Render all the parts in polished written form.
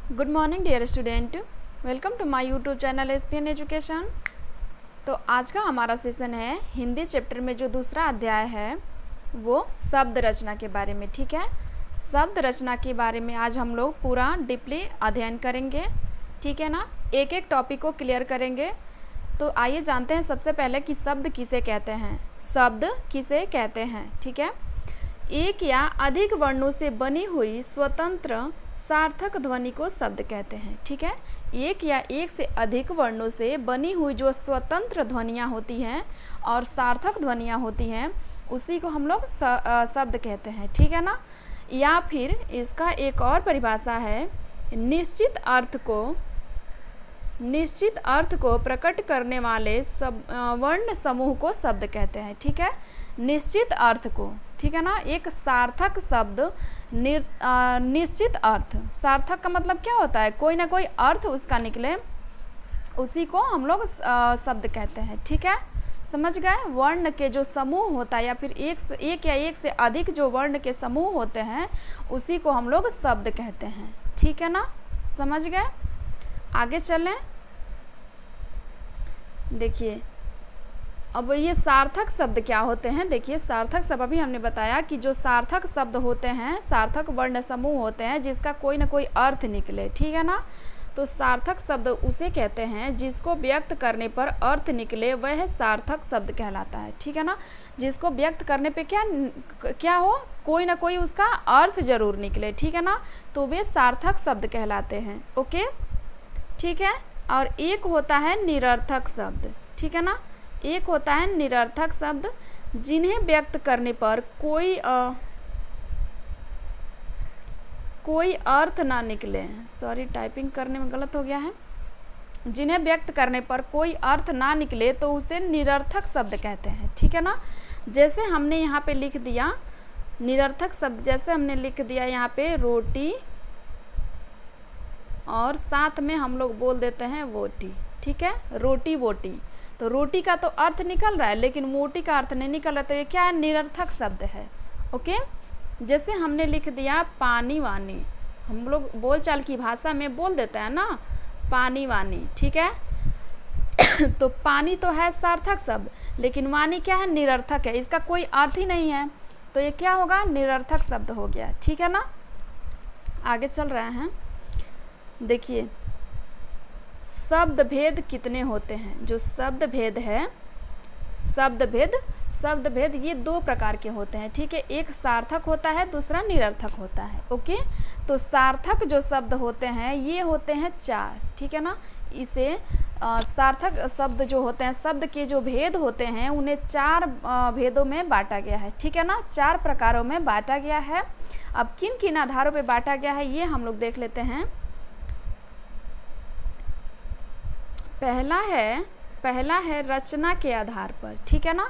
Good morning dear student, welcome to my YouTube channel SPN education. तो आज का हमारा सेशन है हिंदी चैप्टर में जो दूसरा अध्याय है वो शब्द रचना के बारे में। ठीक है, शब्द रचना के बारे में आज हम लोग पूरा डीपली अध्ययन करेंगे। ठीक है ना, एक एक टॉपिक को क्लियर करेंगे। तो आइए जानते हैं सबसे पहले कि शब्द किसे कहते हैं। शब्द किसे कहते हैं, ठीक है। एक या अधिक वर्णों से बनी हुई स्वतंत्र सार्थक ध्वनि को शब्द कहते हैं। ठीक है, एक या एक से अधिक वर्णों से बनी हुई जो स्वतंत्र ध्वनियाँ होती हैं और सार्थक ध्वनियाँ होती हैं उसी को हम लोग शब्द कहते हैं। ठीक है ना, या फिर इसका एक और परिभाषा है, निश्चित अर्थ को प्रकट करने वाले वर्ण समूह को शब्द कहते हैं। ठीक है, निश्चित अर्थ को, ठीक है ना, एक सार्थक शब्द निश्चित अर्थ, सार्थक का मतलब क्या होता है, कोई ना कोई अर्थ उसका निकले, उसी को हम लोग शब्द कहते हैं। ठीक है, समझ गए। वर्ण के जो समूह होता है या फिर एक या एक से अधिक जो वर्ण के समूह होते हैं उसी को हम लोग शब्द कहते हैं। ठीक है ना, समझ गए। आगे चलें, देखिए अब ये सार्थक शब्द क्या होते हैं। देखिए सार्थक शब्द अभी हमने बताया कि जो सार्थक शब्द होते हैं, सार्थक वर्ण समूह होते हैं जिसका कोई ना कोई अर्थ निकले। ठीक है ना, तो सार्थक शब्द उसे कहते हैं जिसको व्यक्त करने पर अर्थ निकले, वह सार्थक शब्द कहलाता है। ठीक है ना, जिसको व्यक्त करने पे क्या हो, कोई ना कोई उसका अर्थ जरूर निकले। ठीक है ना, तो वे सार्थक शब्द कहलाते हैं। ओके, ठीक है। और एक होता है निरर्थक शब्द। ठीक है ना, एक होता है निरर्थक शब्द जिन्हें व्यक्त करने पर कोई अर्थ ना निकले। सॉरी, टाइपिंग करने में गलत हो गया है। जिन्हें व्यक्त करने पर कोई अर्थ ना निकले तो उसे निरर्थक शब्द कहते हैं। ठीक है ना, जैसे हमने यहाँ पे लिख दिया निरर्थक शब्द, जैसे हमने लिख दिया यहाँ पे रोटी और साथ में हम लोग बोल देते हैं वोटी। ठीक है, रोटी वोटी, तो रोटी का तो अर्थ निकल रहा है लेकिन मोटी का अर्थ नहीं निकल रहा, तो ये क्या है, निरर्थक शब्द है। ओके, जैसे हमने लिख दिया पानी वानी, हम लोग बोलचाल की भाषा में बोल देते हैं ना पानी वानी। ठीक है तो पानी तो है सार्थक शब्द लेकिन वानी क्या है, निरर्थक है, इसका कोई अर्थ ही नहीं है, तो ये क्या होगा, निरर्थक शब्द हो गया। ठीक है ना, आगे चल रहे हैं। देखिए शब्द भेद कितने होते हैं। जो शब्द भेद है, शब्द भेद ये दो प्रकार के होते हैं। ठीक है, एक सार्थक होता है, दूसरा निरर्थक होता है। ओके, तो सार्थक जो शब्द होते हैं ये होते हैं 4। ठीक है ना, इसे सार्थक शब्द जो होते हैं, शब्द के जो भेद होते हैं उन्हें 4 भेदों में बांटा गया है। ठीक है ना, 4 प्रकारों में बांटा गया है। अब किन किन आधारों पर बांटा गया है ये हम लोग देख लेते हैं। पहला है रचना के आधार पर। ठीक है ना,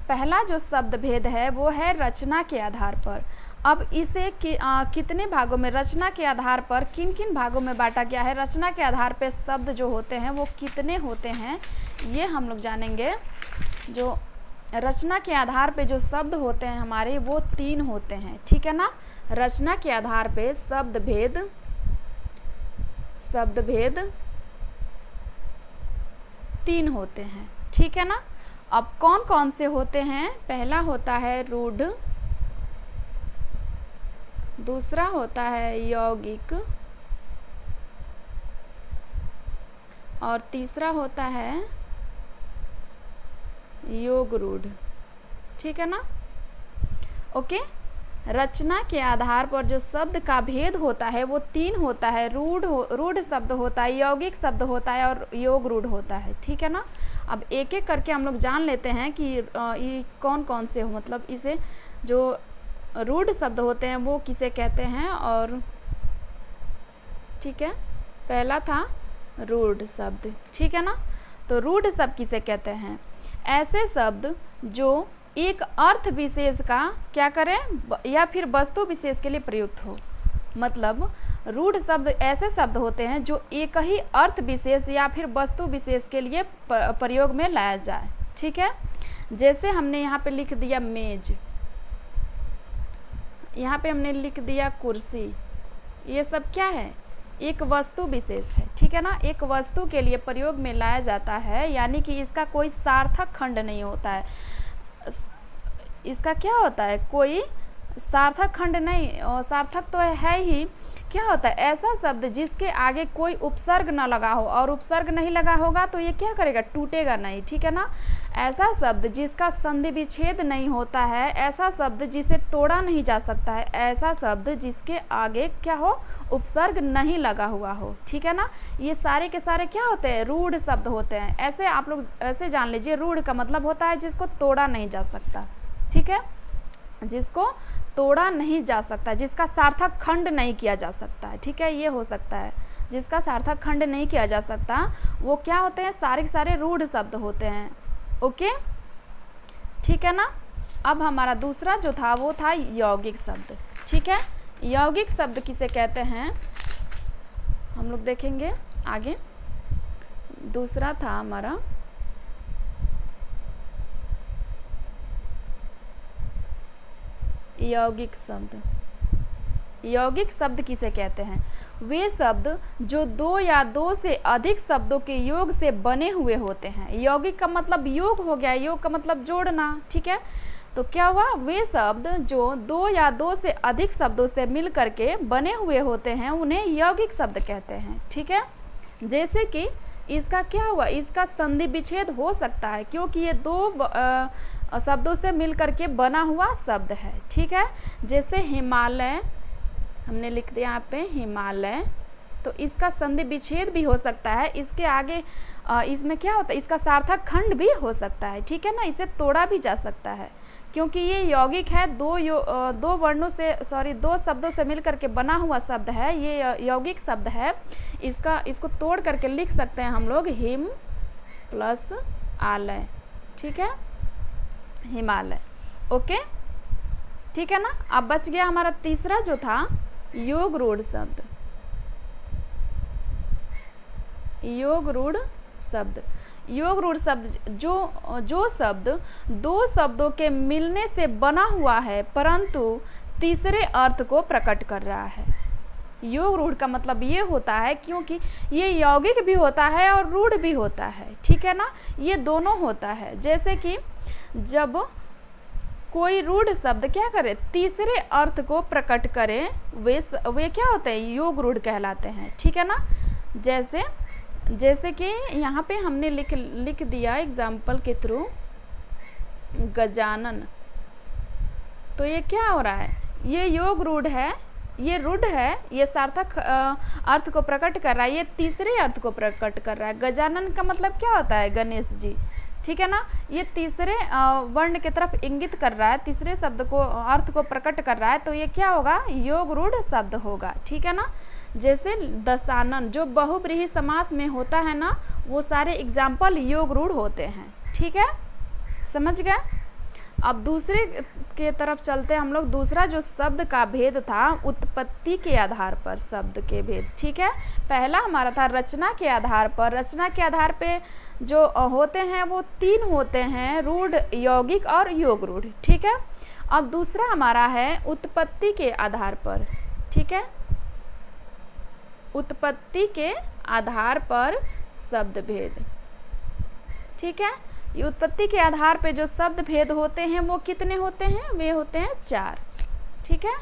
पहला जो शब्द भेद है वो है रचना के आधार पर। अब इसे कितने भागों में, रचना के आधार पर किन किन भागों में बांटा गया है, रचना के आधार पर शब्द जो होते हैं वो कितने होते हैं ये हम लोग जानेंगे। जो रचना के आधार पे जो शब्द होते हैं हमारे वो 3 होते हैं। ठीक है ना, रचना के आधार पे शब्द भेद 3 होते हैं। ठीक है ना, अब कौन कौन से होते हैं, पहला होता है रूढ़, दूसरा होता है यौगिक और तीसरा होता है योग रूढ़। ठीक है ना, ओके। रचना के आधार पर जो शब्द का भेद होता है वो 3 होता है, रूढ़ शब्द होता है, यौगिक शब्द होता है और योग रूढ़ होता है। ठीक है ना, अब एक एक करके हम लोग जान लेते हैं कि ये कौन कौन से हो, मतलब इसे जो रूढ़ शब्द होते हैं वो किसे कहते हैं। और ठीक है, पहला था रूढ़ शब्द। ठीक है ना, तो रूढ़ शब्द किसे कहते हैं, ऐसे शब्द जो एक अर्थ विशेष का क्या करें या फिर वस्तु विशेष के लिए प्रयुक्त हो। मतलब रूढ़ शब्द ऐसे शब्द होते हैं जो एक ही अर्थ विशेष या फिर वस्तु विशेष के लिए प्रयोग में लाया जाए। ठीक है, जैसे हमने यहाँ पे लिख दिया मेज, यहाँ पे हमने लिख दिया कुर्सी, ये सब क्या है, एक वस्तु विशेष है, ठीक है ना, एक वस्तु के लिए प्रयोग में लाया जाता है, यानी कि इसका कोई सार्थक खंड नहीं होता है। इसका क्या होता है, कोई सार्थक खंड नहीं, सार्थक तो है ही, क्या होता है, ऐसा शब्द जिसके आगे कोई उपसर्ग न लगा हो, और उपसर्ग नहीं लगा होगा तो ये क्या करेगा, टूटेगा नहीं, ठीक है ना। ऐसा शब्द जिसका संधि विच्छेद नहीं होता है, ऐसा शब्द जिसे तोड़ा नहीं जा सकता है, ऐसा शब्द जिसके आगे क्या हो, उपसर्ग नहीं लगा हुआ हो, ठीक है ना। ये सारे के सारे क्या होते हैं, रूढ़ शब्द होते हैं। ऐसे आप लोग ऐसे जान लीजिए, रूढ़ का मतलब होता है जिसको तोड़ा नहीं जा सकता, ठीक है, जिसको तोड़ा नहीं जा सकता, जिसका सार्थक खंड नहीं किया जा सकता है, ठीक है, ये हो सकता है जिसका सार्थक खंड नहीं किया जा सकता, वो क्या होते हैं, सारे के सारे रूढ़ शब्द होते हैं। ओके, ठीक है ना। अब हमारा दूसरा जो था वो था यौगिक शब्द, ठीक है। यौगिक शब्द किसे कहते हैं हम लोग देखेंगे आगे। दूसरा था हमारा यौगिक शब्द। यौगिक शब्द किसे कहते हैं, वे शब्द जो दो या दो से अधिक शब्दों के योग से बने हुए होते हैं। यौगिक का मतलब योग हो गया, योग का मतलब जोड़ना, ठीक है। तो क्या हुआ, वे शब्द जो दो या दो से अधिक शब्दों से मिल करके बने हुए होते हैं उन्हें यौगिक शब्द कहते हैं, ठीक है। जैसे कि इसका क्या हुआ, इसका संधि विच्छेद हो सकता है क्योंकि ये दो शब्दों से मिल करके बना हुआ शब्द है, ठीक है। जैसे हिमालय, हमने लिख दिया यहाँ पे हिमालय, तो इसका संधि विच्छेद भी हो सकता है, इसके आगे इसमें क्या होता है, इसका सार्थक खंड भी हो सकता है, ठीक है ना, इसे तोड़ा भी जा सकता है क्योंकि ये यौगिक है, दो वर्णों से दो शब्दों से मिल करके बना हुआ शब्द है, ये यौगिक शब्द है। इसको तोड़ करके लिख सकते हैं हम लोग हिम प्लस आलय, ठीक है, हिमालय। ओके, ठीक है ना। अब बच गया हमारा तीसरा जो था योग रूढ़ शब्द। योग रूढ़ शब्द, योग रूढ़ शब्द जो शब्द दो शब्दों के मिलने से बना हुआ है परंतु तीसरे अर्थ को प्रकट कर रहा है। योग रूढ़ का मतलब ये होता है क्योंकि ये यौगिक भी होता है और रूढ़ भी होता है, ठीक है ना, ये दोनों होता है। जैसे कि जब कोई रूढ़ शब्द क्या करे, तीसरे अर्थ को प्रकट करे, वे क्या होते हैं, योग रूढ़ कहलाते हैं, ठीक है ना। जैसे कि यहाँ पे हमने लिख दिया एग्जाम्पल के थ्रू गजानन, तो ये क्या हो रहा है, ये योग रूढ़ है, ये रूढ़ है, ये सार्थक अर्थ को प्रकट कर रहा है, ये तीसरे अर्थ को प्रकट कर रहा है। गजानन का मतलब क्या होता है, गणेश जी, ठीक है ना, ये तीसरे वर्ण की तरफ इंगित कर रहा है, तीसरे शब्द को अर्थ को प्रकट कर रहा है, तो ये क्या होगा, योग रूढ़ शब्द होगा, ठीक है ना। जैसे दशानन जो बहुब्रीहि समास में होता है ना, वो सारे एग्जाम्पल योग रूढ़ होते हैं, ठीक है, समझ गए। अब दूसरे के तरफ चलते हैं हम लोग। दूसरा जो शब्द का भेद था उत्पत्ति के आधार पर शब्द के भेद, ठीक है। पहला हमारा था रचना के आधार पर। रचना के आधार पे जो होते हैं वो तीन होते हैं, रूढ़, यौगिक और योग रूढ़, ठीक है। अब दूसरा हमारा है उत्पत्ति के आधार पर, ठीक है, उत्पत्ति के आधार पर शब्द भेद, ठीक है। ये उत्पत्ति के आधार पे जो शब्द भेद होते हैं वो कितने होते हैं, वे होते हैं 4, ठीक है,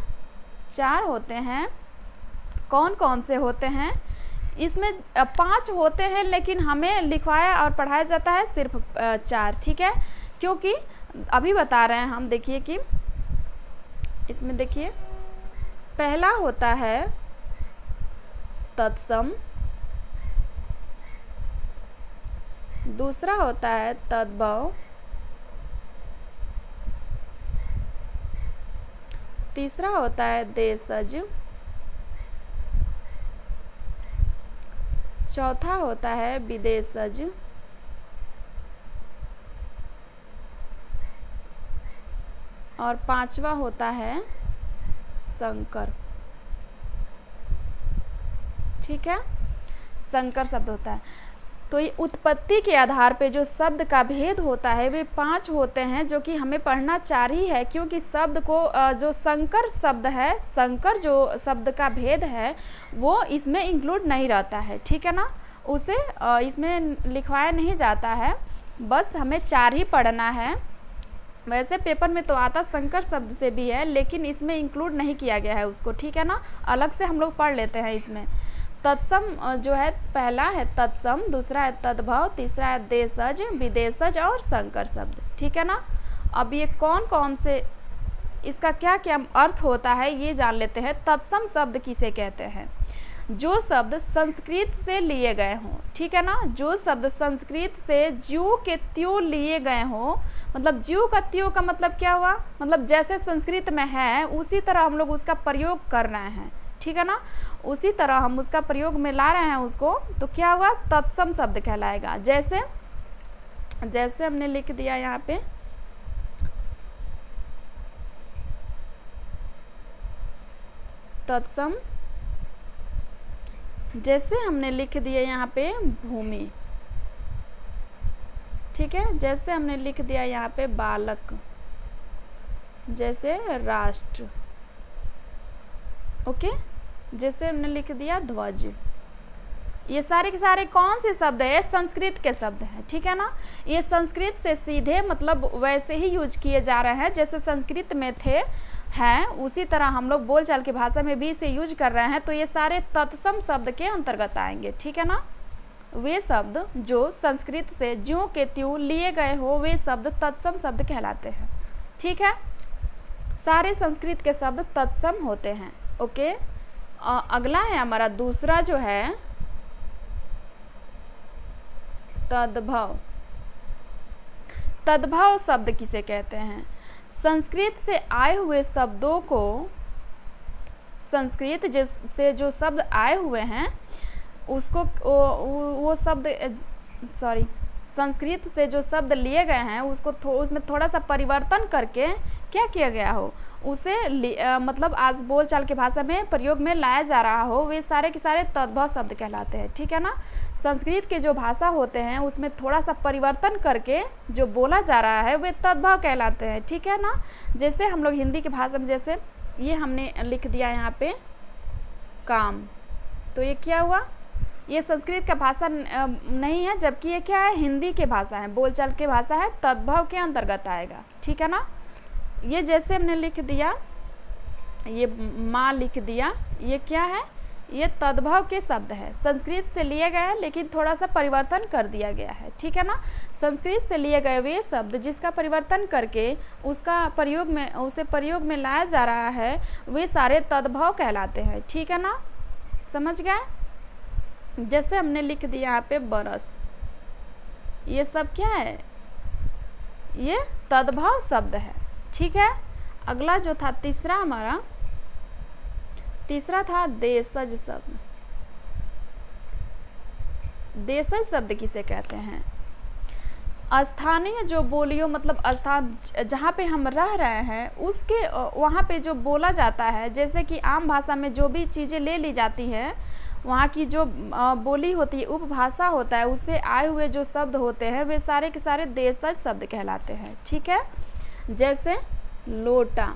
4 होते हैं। कौन कौन से होते हैं, इसमें 5 होते हैं लेकिन हमें लिखवाया और पढ़ाया जाता है सिर्फ 4, ठीक है, क्योंकि अभी बता रहे हैं हम। देखिए कि इसमें देखिए पहला होता है तत्सम, दूसरा होता है तद्भव, तीसरा होता है देशज, चौथा होता है विदेशज, और पांचवा होता है संकर, ठीक है, संकर शब्द होता है। तो ये उत्पत्ति के आधार पे जो शब्द का भेद होता है वे 5 होते हैं, जो कि हमें पढ़ना 4 ही है, क्योंकि शब्द को जो संकर शब्द है, संकर जो शब्द का भेद है वो इसमें इंक्लूड नहीं रहता है, ठीक है ना, उसे इसमें लिखवाया नहीं जाता है, बस हमें 4 ही पढ़ना है। वैसे पेपर में तो आता संकर शब्द से भी है, लेकिन इसमें इंक्लूड नहीं किया गया है उसको, ठीक है ना, अलग से हम लोग पढ़ लेते हैं इसमें। तत्सम जो है, पहला है तत्सम, दूसरा है तद्भव, तीसरा है देशज, विदेशज और संकर शब्द, ठीक है ना। अब ये कौन कौन से, इसका क्या क्या अर्थ होता है ये जान लेते हैं। तत्सम शब्द किसे कहते हैं? जो शब्द संस्कृत से लिए गए हों, ठीक है ना, जो शब्द संस्कृत से ज्यों के त्यों लिए गए हों, मतलब ज्यों का त्यों का मतलब क्या हुआ, मतलब जैसे संस्कृत में है उसी तरह हम लोग उसका प्रयोग कर रहे हैं, ठीक है ना, उसी तरह हम उसका प्रयोग में ला रहे हैं उसको, तो क्या हुआ, तत्सम शब्द कहलाएगा। जैसे जैसे हमने लिख दिया यहाँ पे तत्सम, जैसे हमने लिख दिया यहाँ पे भूमि, ठीक है, जैसे हमने लिख दिया यहाँ पे बालक, जैसे राष्ट्र, ओके, जैसे हमने लिख दिया ध्वज, ये सारे के सारे कौन से शब्द है? संस्कृत के शब्द हैं, ठीक है ना, ये संस्कृत से सीधे मतलब वैसे ही यूज किए जा रहे हैं जैसे संस्कृत में थे हैं, उसी तरह हम लोग बोलचाल की भाषा में भी इसे यूज कर रहे हैं, तो ये सारे तत्सम शब्द के अंतर्गत आएंगे, ठीक है ना। वे शब्द जो संस्कृत से ज्यों के त्यों लिए गए हो वे शब्द तत्सम शब्द कहलाते हैं, ठीक है, सारे संस्कृत के शब्द तत्सम होते हैं, ओके। अगला है हमारा दूसरा जो है तद्भव। तद्भव शब्द किसे कहते हैं? संस्कृत से आए हुए शब्दों को, संस्कृत से जो शब्द आए हुए हैं उसको वो शब्द संस्कृत से जो शब्द लिए गए हैं उसको उसमें थोड़ा सा परिवर्तन करके क्या किया गया हो, उसे मतलब आज बोलचाल की भाषा में प्रयोग में लाया जा रहा हो, वे सारे के सारे तद्भव शब्द कहलाते हैं, ठीक है ना। संस्कृत के जो भाषा होते हैं उसमें थोड़ा सा परिवर्तन करके जो बोला जा रहा है वे तद्भव कहलाते हैं, ठीक है ना। जैसे हम लोग हिंदी की भाषा में, जैसे ये हमने लिख दिया यहाँ पे काम, तो ये क्या हुआ, ये संस्कृत का भाषा नहीं है, जबकि ये क्या है, हिंदी के भाषा है, बोलचाल की भाषा है, तद्भव के अंतर्गत आएगा, ठीक है ना। ये जैसे हमने लिख दिया, ये माँ लिख दिया, ये क्या है, ये तद्भव के शब्द है, संस्कृत से लिए गए हैं लेकिन थोड़ा सा परिवर्तन कर दिया गया है, ठीक है ना। संस्कृत से लिए गए वे शब्द जिसका परिवर्तन करके उसका प्रयोग में, उसे प्रयोग में लाया जा रहा है, वे सारे तद्भव कहलाते हैं, ठीक है ना, समझ गए। जैसे हमने लिख दिया यहाँ पे बरस, ये सब क्या है, ये तद्भव शब्द है, ठीक है। अगला जो था तीसरा हमारा, तीसरा था देशज शब्द। देशज शब्द किसे कहते हैं? स्थानीय जो बोलियों, मतलब स्थान जहाँ पे हम रह रहे हैं उसके वहाँ पे जो बोला जाता है, जैसे कि आम भाषा में जो भी चीज़ें ले ली जाती है, वहाँ की जो बोली होती है, उपभाषा होता है, उससे आए हुए जो शब्द होते हैं वे सारे के सारे देशज शब्द कहलाते हैं, ठीक है। जैसे लोटा,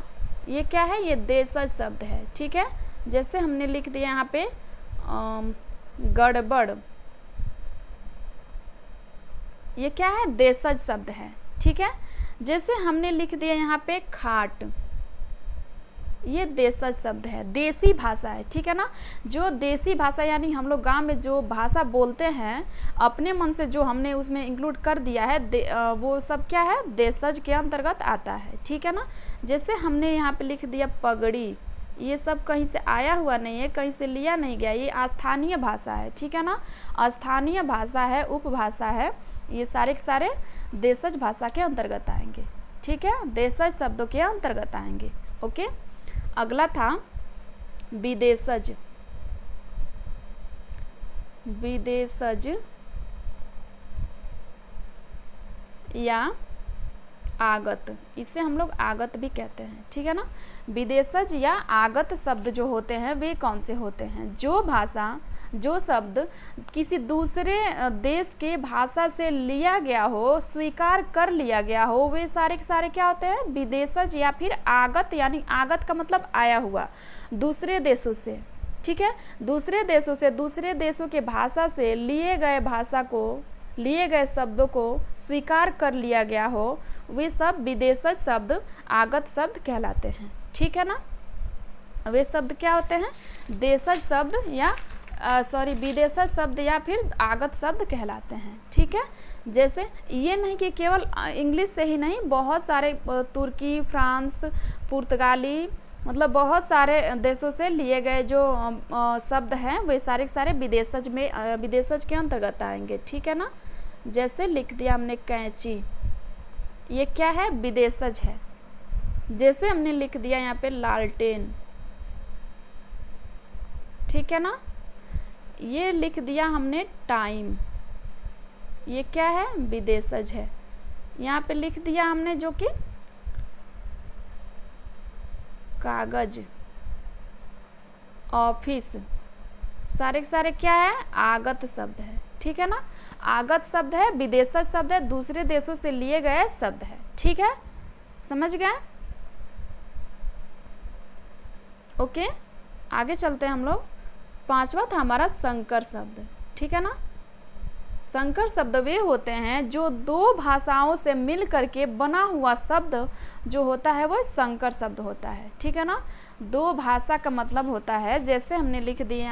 ये क्या है, ये देशज शब्द है, ठीक है। जैसे हमने लिख दिया यहाँ पे गड़बड़, ये क्या है, देशज शब्द है, ठीक है। जैसे हमने लिख दिया यहाँ पे खाट, ये देशज शब्द है, देसी भाषा है, ठीक है ना। जो देसी भाषा यानी हम लोग गांव में जो भाषा बोलते हैं अपने मन से, जो हमने उसमें इंक्लूड कर दिया है, वो सब क्या है, देशज के अंतर्गत आता है, ठीक है ना। जैसे हमने यहाँ पे लिख दिया पगड़ी, ये सब कहीं से आया हुआ नहीं है, कहीं से लिया नहीं गया, ये स्थानीय भाषा है, ठीक है ना। स्थानीय भाषा है, उपभाषा है, ये सारे के सारे देशज भाषा के अंतर्गत आएंगे, ठीक है, देशज शब्दों के अंतर्गत आएंगे, ओके। अगला था विदेशज। विदेशज या आगत, इसे हम लोग आगत भी कहते हैं, ठीक है ना। विदेशज या आगत शब्द जो होते हैं वे कौन से होते हैं? जो भाषा जो शब्द किसी दूसरे देश के भाषा से लिया गया हो, स्वीकार कर लिया गया हो, वे सारे के सारे क्या होते हैं? विदेशज या फिर आगत, यानी आगत का मतलब आया हुआ दूसरे देशों से, ठीक है। दूसरे देशों से, दूसरे देशों के भाषा से लिए गए शब्दों को स्वीकार कर लिया गया हो, वे सब विदेशज शब्द, आगत शब्द कहलाते हैं, ठीक है ना। वे शब्द क्या होते हैं? देशज शब्द या विदेशज शब्द या फिर आगत शब्द कहलाते हैं, ठीक है। जैसे ये नहीं कि केवल इंग्लिश से ही नहीं, बहुत सारे तुर्की, फ्रांस, पुर्तगाली, मतलब बहुत सारे देशों से लिए गए जो शब्द हैं वे सारे के सारे विदेशज के अंतर्गत आएंगे, ठीक है ना। जैसे लिख दिया हमने कैंची, ये क्या है? विदेशज है। जैसे हमने लिख दिया यहाँ पे लालटेन, ठीक है ना। ये लिख दिया हमने टाइम, ये क्या है? विदेशज है। यहाँ पे लिख दिया हमने जो कि कागज, ऑफिस, सारे के सारे क्या है? आगत शब्द है, ठीक है ना। आगत शब्द है, विदेशज शब्द है, दूसरे देशों से लिए गए शब्द है, ठीक है, समझ गए? ओके, आगे चलते हैं हम लोग। पांचवा था हमारा संकर शब्द, ठीक है ना। संकर शब्द वे होते हैं जो दो भाषाओं से मिल करके बना हुआ शब्द जो होता है वो संकर शब्द होता है, ठीक है ना। दो भाषा का मतलब होता है, जैसे हमने लिख दिया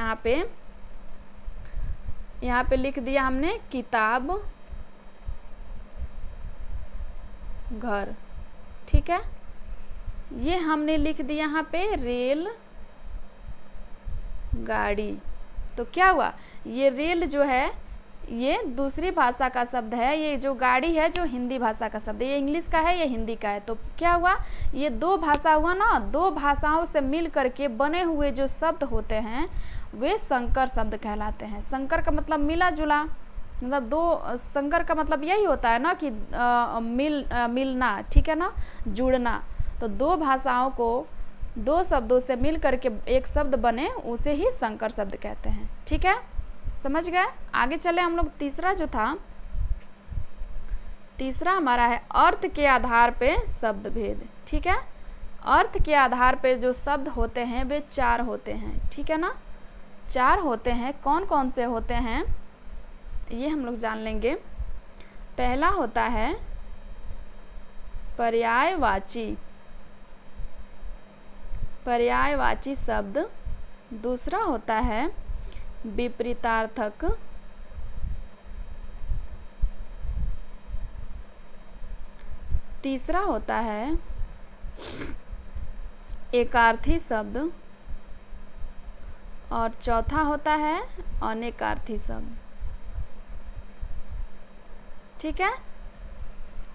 यहाँ पे लिख दिया हमने किताब, घर, ठीक है। ये हमने लिख दिया यहाँ पे रेल, गाड़ी। तो क्या हुआ? ये रेल जो है ये दूसरी भाषा का शब्द है, ये जो गाड़ी है जो हिंदी भाषा का शब्द है, ये इंग्लिश का है, ये हिंदी का है। तो क्या हुआ? ये दो भाषा हुआ ना, दो भाषाओं से मिल करके बने हुए जो शब्द होते हैं वे संकर शब्द कहलाते हैं। संकर का मतलब मिला जुला, मतलब दो, संकर का मतलब यही होता है ना कि मिलना, ठीक है ना, जुड़ना। तो दो भाषाओं को, दो शब्दों से मिल करके एक शब्द बने उसे ही संकर शब्द कहते हैं, ठीक है, समझ गए? आगे चले हम लोग। तीसरा जो था, तीसरा हमारा है अर्थ के आधार पे शब्द भेद, ठीक है। अर्थ के आधार पे जो शब्द होते हैं वे चार होते हैं, ठीक है ना। चार होते हैं, कौन कौन से होते हैं ये हम लोग जान लेंगे। पहला होता है पर्यायवाची, पर्यायवाची शब्द। दूसरा होता है विपरीतार्थक, तीसरा होता है एकार्थी शब्द और चौथा होता है अनेकार्थी शब्द, ठीक है,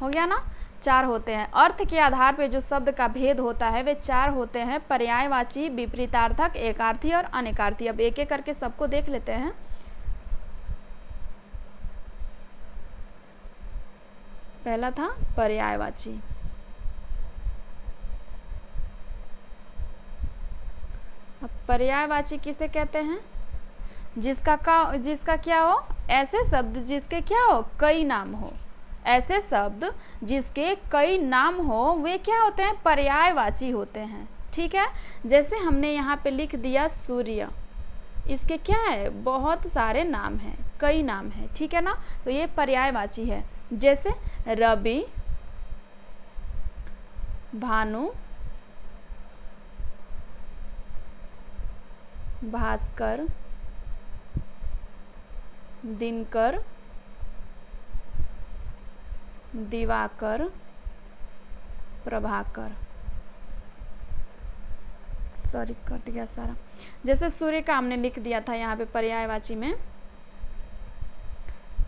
हो गया ना। चार होते हैं। अर्थ के आधार पे जो शब्द का भेद होता है वे चार होते हैं, पर्यायवाची, विपरीतार्थक, एकार्थी और अनेकार्थी। अब एक एक करके सबको देख लेते हैं। पहला था पर्यायवाची। अब पर्यायवाची किसे कहते हैं? जिसका क्या हो? ऐसे शब्द जिसके क्या हो? कई नाम हो। ऐसे शब्द जिसके कई नाम हो वे क्या होते हैं? पर्यायवाची होते हैं, ठीक है। जैसे हमने यहाँ पे लिख दिया सूर्य, इसके क्या है? बहुत सारे नाम हैं, कई नाम हैं, ठीक है ना। तो ये पर्यायवाची है। जैसे रवि, भानु, भास्कर, दिनकर, दिवाकर, प्रभाकर। सॉरी, कट गया सारा। जैसे सूर्य का हमने लिख दिया था यहाँ पे पर्यायवाची में,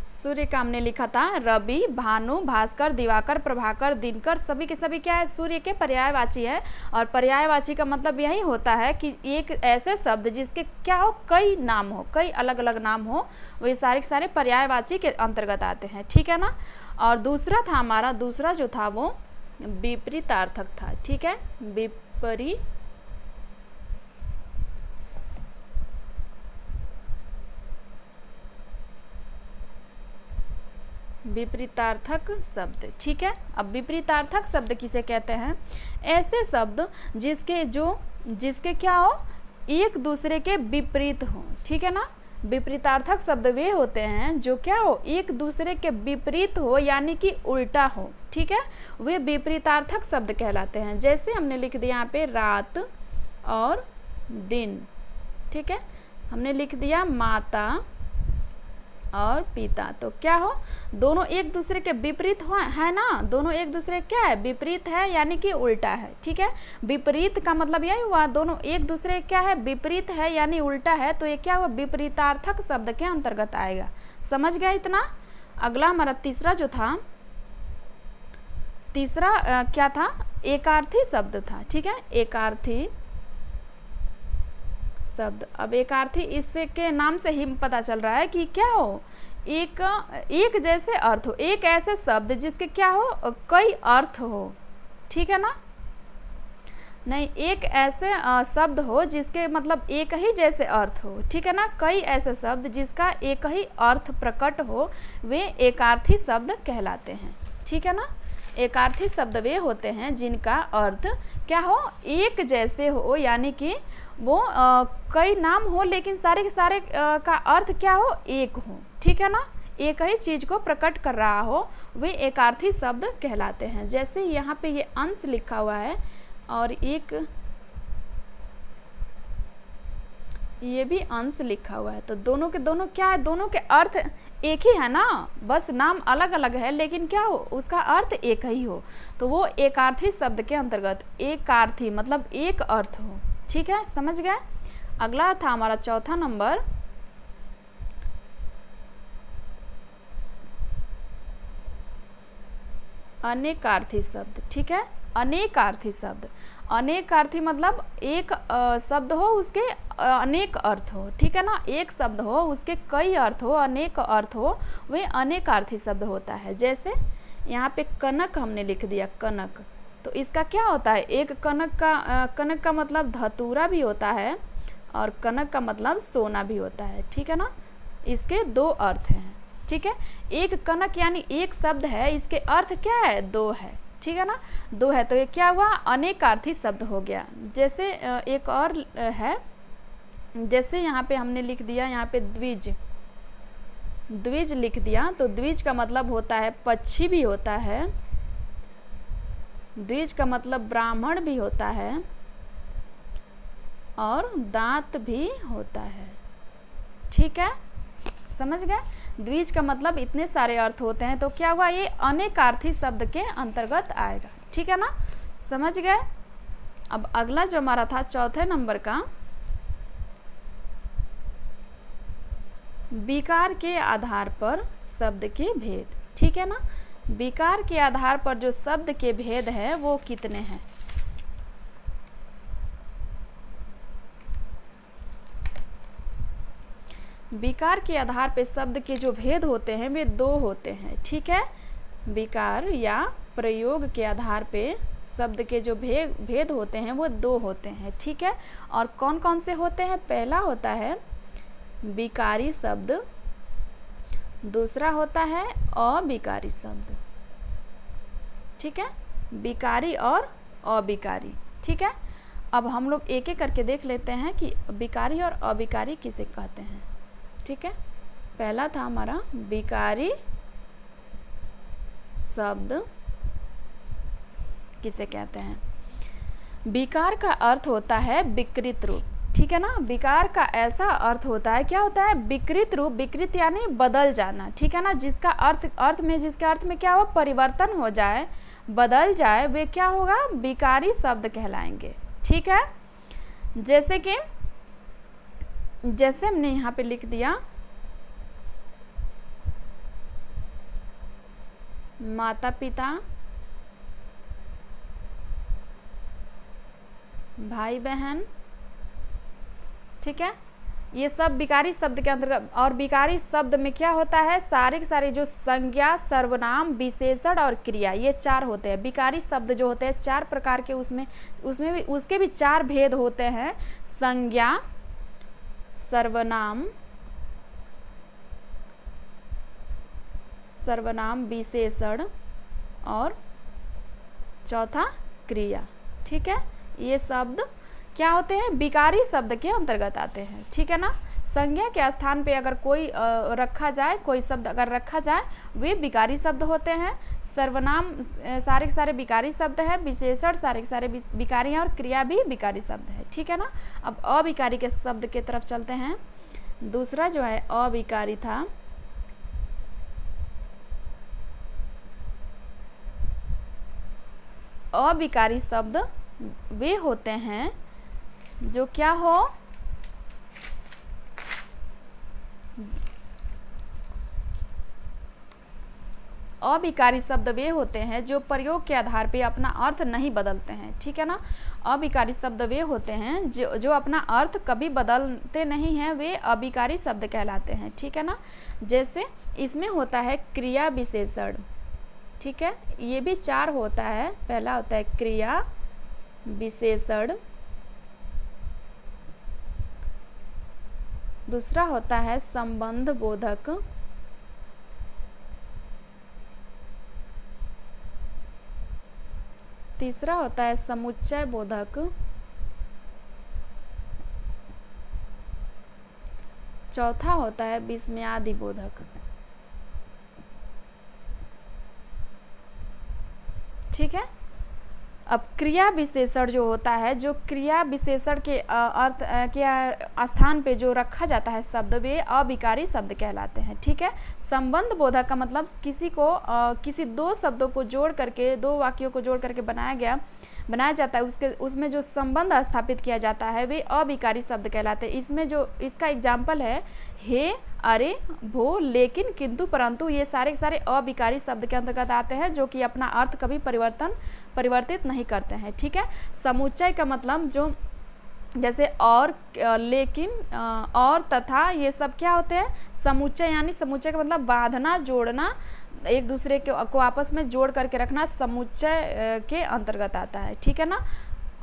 सूर्य का हमने लिखा था रवि, भानु, भास्कर, दिवाकर, प्रभाकर, दिनकर, सभी के सभी क्या है? सूर्य के पर्यायवाची है। और पर्यायवाची का मतलब यही होता है कि एक ऐसे शब्द जिसके क्या हो? कई नाम हो, कई अलग अलग नाम हो, वे सारे के सारे पर्यायवाची के अंतर्गत आते हैं, ठीक है ना। और दूसरा था हमारा, दूसरा जो था वो विपरीतार्थक था, ठीक है। विपरीतार्थक शब्द। ठीक है, अब विपरीतार्थक शब्द किसे कहते हैं? ऐसे शब्द जिसके क्या हो, एक दूसरे के विपरीत हो। ठीक है ना, विपरीतार्थक शब्द वे होते हैं जो क्या हो, एक दूसरे के विपरीत हो, यानी कि उल्टा हो। ठीक है, वे विपरीतार्थक शब्द कहलाते हैं। जैसे हमने लिख दिया यहाँ पे रात और दिन। ठीक है, हमने लिख दिया माता और पिता, तो क्या हो, दोनों एक दूसरे के विपरीत हो, है ना, दोनों एक दूसरे क्या है, विपरीत है, यानी कि उल्टा है। ठीक है, विपरीत का मतलब यही हुआ, दोनों एक दूसरे क्या है, विपरीत है यानी उल्टा है, तो ये क्या हुआ, विपरीतार्थक शब्द के अंतर्गत आएगा। समझ गया इतना? अगला हमारा तीसरा जो था, तीसरा क्या था, एकार्थी शब्द था। ठीक है, एकार्थी शब्द। अब एकार्थी, इससे के नाम से ही पता चल रहा है कि क्या हो, एक जैसे अर्थ हो, एक ऐसे शब्द जिसके क्या हो, कई अर्थ हो। ठीक है ना, नहीं, एक ऐसे शब्द हो जिसके मतलब एक ही जैसे अर्थ हो। ठीक है ना, कई ऐसे शब्द जिसका एक ही अर्थ प्रकट हो, वे एकार्थी शब्द कहलाते हैं। ठीक है ना, एकार्थी शब्द वे होते हैं जिनका अर्थ क्या हो, एक जैसे हो, यानी कि वो कई नाम हो लेकिन सारे के सारे का अर्थ क्या हो, एक हो। ठीक है ना, एक ही चीज़ को प्रकट कर रहा हो, वे एकार्थी शब्द कहलाते हैं। जैसे यहाँ पे ये अंश लिखा हुआ है और एक ये भी अंश लिखा हुआ है, तो दोनों के दोनों क्या है, दोनों के अर्थ एक ही है ना, बस नाम अलग अलग है लेकिन क्या हो, उसका अर्थ एक ही हो, तो वो एकार्थी शब्द के अंतर्गत, एकार्थी मतलब एक अर्थ हो। ठीक है, समझ गए? अगला था हमारा चौथा नंबर, अनेकार्थी शब्द। ठीक है, अनेकार्थी शब्द, अनेकार्थी मतलब एक शब्द हो उसके अनेक अर्थ हो। ठीक है ना, एक शब्द हो उसके कई अर्थ हो, अनेक अर्थ हो, वे अनेकार्थी शब्द होता है। जैसे यहाँ पे कनक हमने लिख दिया, कनक, तो इसका क्या होता है, एक कनक का मतलब धतूरा भी होता है और कनक का मतलब सोना भी होता है। ठीक है ना, इसके दो अर्थ हैं। ठीक है, एक कनक यानी एक शब्द है, इसके अर्थ क्या है, दो है। ठीक है ना, दो है, तो ये क्या हुआ, अनेकार्थी शब्द हो गया। जैसे एक और है, जैसे यहाँ पे हमने लिख दिया, यहाँ पे द्विज, द्विज लिख दिया, तो द्विज का मतलब होता है पक्षी भी होता है, द्विज का मतलब ब्राह्मण भी होता है और दांत भी होता है। ठीक है, समझ गए? द्विज का मतलब इतने सारे अर्थ होते हैं, तो क्या हुआ, ये अनेकार्थी शब्द के अंतर्गत आएगा। ठीक है ना, समझ गए? अब अगला जो हमारा था चौथे नंबर का, विकार के आधार पर शब्द के भेद। ठीक है ना, विकार के आधार पर जो शब्द के भेद है वो कितने हैं? विकार के आधार पे शब्द के जो भेद होते हैं वे दो होते हैं। ठीक है, विकार या प्रयोग के आधार पे शब्द के जो भेद होते हैं वो दो होते हैं। ठीक है, और कौन कौन से होते हैं? पहला होता है विकारी शब्द, दूसरा होता है अविकारी शब्द। ठीक है, विकारी और अविकारी। ठीक है, अब हम लोग एक एक करके देख लेते हैं कि विकारी और अविकारी किसे कहते हैं। ठीक है, पहला था हमारा विकारी शब्द किसे कहते हैं? विकार का अर्थ होता है विकृत रूप। ठीक है ना, विकार का ऐसा अर्थ होता है, क्या होता है? विकृत रूप, विकृत यानी बदल जाना। ठीक है ना, जिसका जिसके अर्थ में क्या हो, परिवर्तन हो जाए, बदल जाए, वे क्या होगा? विकारी शब्द कहलाएंगे। ठीक है, जैसे हमने यहाँ पे लिख दिया, माता पिता, भाई बहन। ठीक है, ये सब विकारी शब्द के अंतर्गत। और विकारी शब्द में क्या होता है? सारे के सारे जो संज्ञा, सर्वनाम, विशेषण और क्रिया, ये चार होते हैं। विकारी शब्द जो होते हैं चार प्रकार के, उसके भी चार भेद होते हैं। संज्ञा, सर्वनाम, सर्वनाम विशेषण और चौथा क्रिया। ठीक है, ये शब्द क्या होते हैं, विकारी शब्द के अंतर्गत आते हैं। ठीक है ना, संज्ञा के स्थान पे अगर कोई रखा जाए, कोई शब्द अगर रखा जाए, वे विकारी शब्द होते हैं। सर्वनाम सारे के सारे विकारी शब्द हैं, विशेषण सारे के सारे विकारी हैं और क्रिया भी विकारी शब्द है। ठीक है ना, अब अविकारी के शब्द की तरफ चलते हैं। दूसरा जो है अविकारी था, अविकारी शब्द वे होते हैं जो क्या हो, अविकारी शब्द वे होते हैं जो प्रयोग के आधार पे अपना अर्थ नहीं बदलते हैं। ठीक है ना, अविकारी शब्द वे होते हैं जो अपना अर्थ कभी बदलते नहीं हैं, वे अविकारी शब्द कहलाते हैं। ठीक है ना, जैसे इसमें होता है क्रिया विशेषण। ठीक है, ये भी 4 होता है। पहला होता है क्रिया विशेषण, दूसरा होता है संबंध बोधक, तीसरा होता है समुच्चय बोधक, चौथा होता है विस्मयादि बोधक। ठीक है, अब क्रिया विशेषण जो होता है, जो क्रिया विशेषण के अर्थ के स्थान पे जो रखा जाता है शब्द, वे अविकारी शब्द कहलाते हैं। ठीक है, संबंध बोधक का मतलब किसी को किसी दो शब्दों को जोड़ करके, दो वाक्यों को जोड़ करके बनाया जाता है, उसमें जो संबंध स्थापित किया जाता है, वे अविकारी शब्द कहलाते हैं। इसमें जो इसका एग्जाम्पल है हे, अरे, भो, लेकिन, किंतु, परंतु, ये सारे के सारे अविकारी शब्द के अंतर्गत आते हैं, जो कि अपना अर्थ कभी परिवर्तित नहीं करते हैं। ठीक है, समुच्चय का मतलब जो जैसे और, लेकिन, और, तथा, ये सब क्या होते हैं, समुच्चय। यानी समुच्चय का मतलब बांधना, जोड़ना, एक दूसरे को आपस में जोड़ करके रखना शब्द के अंतर्गत आता है। ठीक है ना,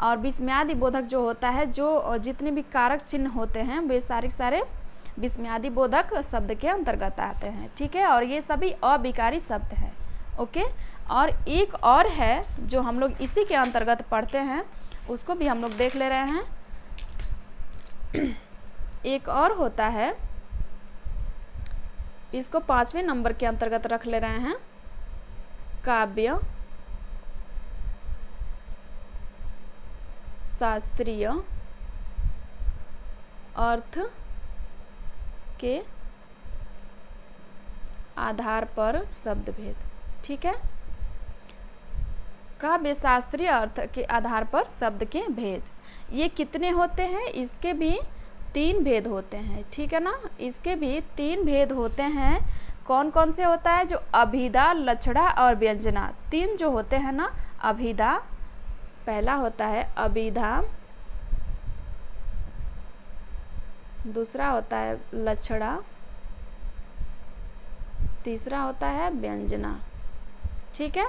और विस्मयादि बोधक जो होता है, जो जितने भी कारक चिन्ह होते हैं, वे सारे के सारे विस्मयादि बोधक शब्द के अंतर्गत आते हैं। ठीक है, और ये सभी अविकारी शब्द हैं। ओके, और एक और है जो हम लोग इसी के अंतर्गत पढ़ते हैं, उसको भी हम लोग देख ले रहे हैं। एक और होता है, इसको 5वें नंबर के अंतर्गत रख ले रहे हैं, काव्य शास्त्रीय अर्थ के आधार पर शब्द भेद। ठीक है, काव्य शास्त्रीय अर्थ के आधार पर शब्द के भेद, ये कितने होते हैं, इसके भी 3 भेद होते हैं। ठीक है ना, इसके भी 3 भेद होते हैं। कौन कौन से होता है, जो अभिधा, लक्षणा और व्यंजना, 3 जो होते हैं ना, अभिधा, पहला होता है अभिधा, दूसरा होता है लक्षणा, तीसरा होता है व्यंजना। ठीक है,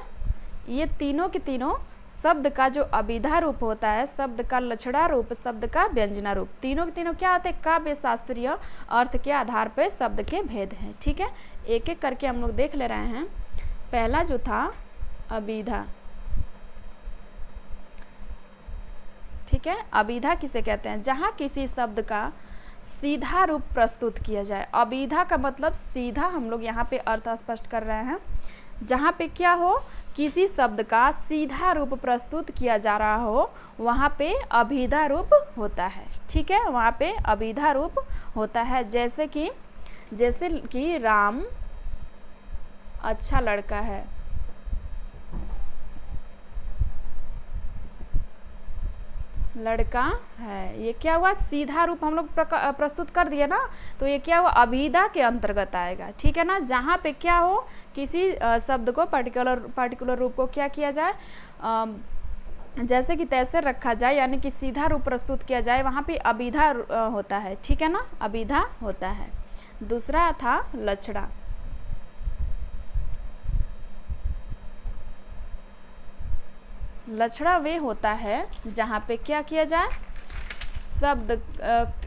ये तीनों के तीनों शब्द का जो अभिधा रूप होता है, शब्द का लक्षणा रूप, शब्द का व्यंजना रूप, तीनों के तीनों क्या होते हैं, काव्य शास्त्रीय अर्थ के आधार पर शब्द के भेद हैं। ठीक है, एक एक करके हम लोग देख ले रहे हैं। पहला जो था अभिधा। ठीक है, अभिधा किसे कहते हैं, जहाँ किसी शब्द का सीधा रूप प्रस्तुत किया जाए। अभिधा का मतलब सीधा, हम लोग यहाँ पे अर्थ स्पष्ट कर रहे हैं, जहाँ पे क्या हो, किसी शब्द का सीधा रूप प्रस्तुत किया जा रहा हो, वहाँ पे अभिधा रूप होता है। ठीक है, वहाँ पे अभिधा रूप होता है। जैसे कि राम अच्छा लड़का है, लड़का है, ये क्या हुआ, सीधा रूप हम लोग प्रस्तुत कर दिए ना, तो ये क्या हुआ, अभिधा के अंतर्गत आएगा। ठीक है ना, जहाँ पे क्या हो, किसी शब्द को पर्टिकुलर रूप को क्या किया जाए, जैसे कि तैसे रखा जाए, यानी कि सीधा रूप प्रस्तुत किया जाए, वहाँ पे अभिधा होता है। ठीक है ना, अभिधा होता है। दूसरा था लक्षणा। लक्षणा वे होता है जहाँ पे क्या किया जाए, शब्द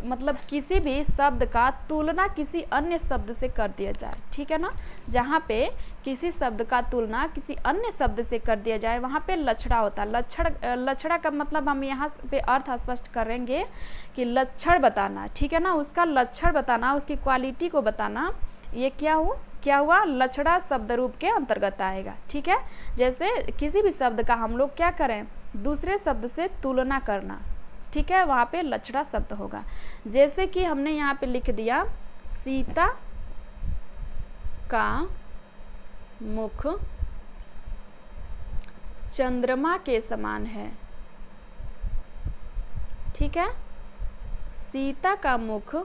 मतलब किसी भी शब्द का तुलना किसी अन्य शब्द से कर दिया जाए, ठीक है ना। जहाँ पे किसी शब्द का तुलना किसी अन्य शब्द से कर दिया जाए वहाँ पे लक्षणा होता है। लक्षणा का मतलब हम यहाँ पे अर्थ स्पष्ट करेंगे कि लक्षण बताना, ठीक है ना, उसका लक्षण बताना, उसकी क्वालिटी को बताना, ये क्या हुआ लक्षणा शब्द रूप के अंतर्गत आएगा, ठीक है। जैसे किसी भी शब्द का हम लोग क्या करें, दूसरे शब्द से तुलना करना, ठीक है, वहाँ पे लक्षणा शब्द होगा। जैसे कि हमने यहाँ पे लिख दिया सीता का मुख चंद्रमा के समान है, ठीक है, सीता का मुख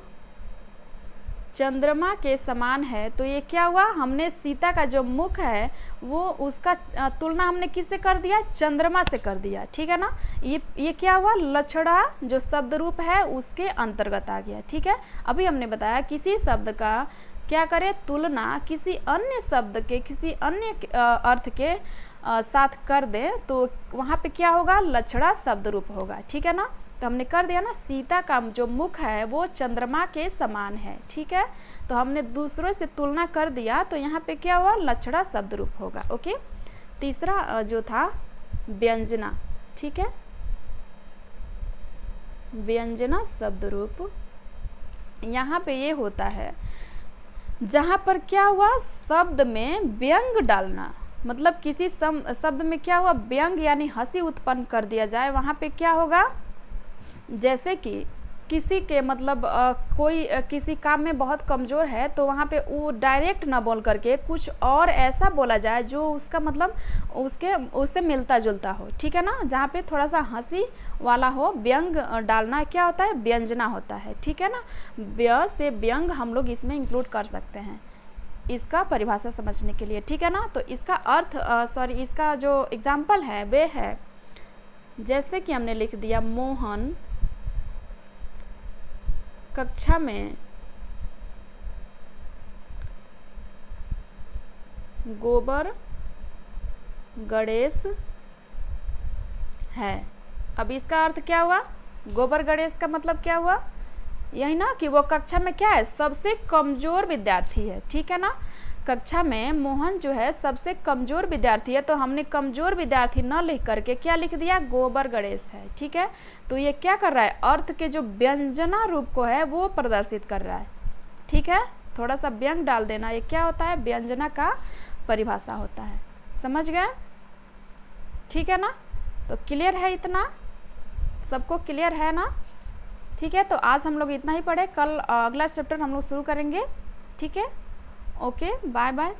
चंद्रमा के समान है। तो ये क्या हुआ, हमने सीता का जो मुख है वो उसका तुलना हमने किससे कर दिया, चंद्रमा से कर दिया, ठीक है ना। ये क्या हुआ, लक्षणा जो शब्द रूप है उसके अंतर्गत आ गया, ठीक है। अभी हमने बताया किसी शब्द का क्या करें, तुलना किसी अन्य शब्द के किसी अन्य अर्थ के साथ कर दे तो वहाँ पे क्या होगा, लक्षणा शब्द रूप होगा, ठीक है ना। तो हमने कर दिया ना, सीता का जो मुख है वो चंद्रमा के समान है, ठीक है। तो हमने दूसरों से तुलना कर दिया तो यहाँ पे क्या हुआ, लक्षणा शब्द रूप होगा, ओके। तीसरा जो था व्यंजना, ठीक है, व्यंजना शब्द रूप यहाँ पे ये होता है जहाँ पर क्या हुआ, शब्द में व्यंग डालना, मतलब किसी शब्द में क्या हुआ, व्यंग यानी हंसी उत्पन्न कर दिया जाए, वहाँ पे क्या होगा, जैसे कि किसी के मतलब कोई किसी काम में बहुत कमज़ोर है तो वहाँ पे वो डायरेक्ट ना बोल करके कुछ और ऐसा बोला जाए जो उसका मतलब उससे मिलता जुलता हो, ठीक है ना, जहाँ पे थोड़ा सा हंसी वाला हो, व्यंग डालना क्या होता है, व्यंजना होता है, ठीक है ना। व्य से व्यंग हम लोग इसमें इंक्लूड कर सकते हैं इसका परिभाषा समझने के लिए, ठीक है ना। तो इसका अर्थ इसका जो एग्जाम्पल है वे है, जैसे कि हमने लिख दिया मोहन कक्षा में गोबर गणेश है। अब इसका अर्थ क्या हुआ, गोबर गणेश का मतलब क्या हुआ, यही ना कि वो कक्षा में क्या है, सबसे कमज़ोर विद्यार्थी है, ठीक है ना। कक्षा में मोहन जो है सबसे कमज़ोर विद्यार्थी है, तो हमने कमज़ोर विद्यार्थी न लिख करके क्या लिख दिया, गोबर गणेश है, ठीक है। तो ये क्या कर रहा है, अर्थ के जो व्यंजना रूप को है वो प्रदर्शित कर रहा है, ठीक है। थोड़ा सा व्यंग डाल देना, ये क्या होता है, व्यंजना का परिभाषा होता है, समझ गए, ठीक है ना। तो क्लियर है, इतना सबको क्लियर है ना, ठीक है। तो आज हम लोग इतना ही पढ़े, कल अगला चैप्टर हम लोग शुरू करेंगे, ठीक है। Okay, bye bye.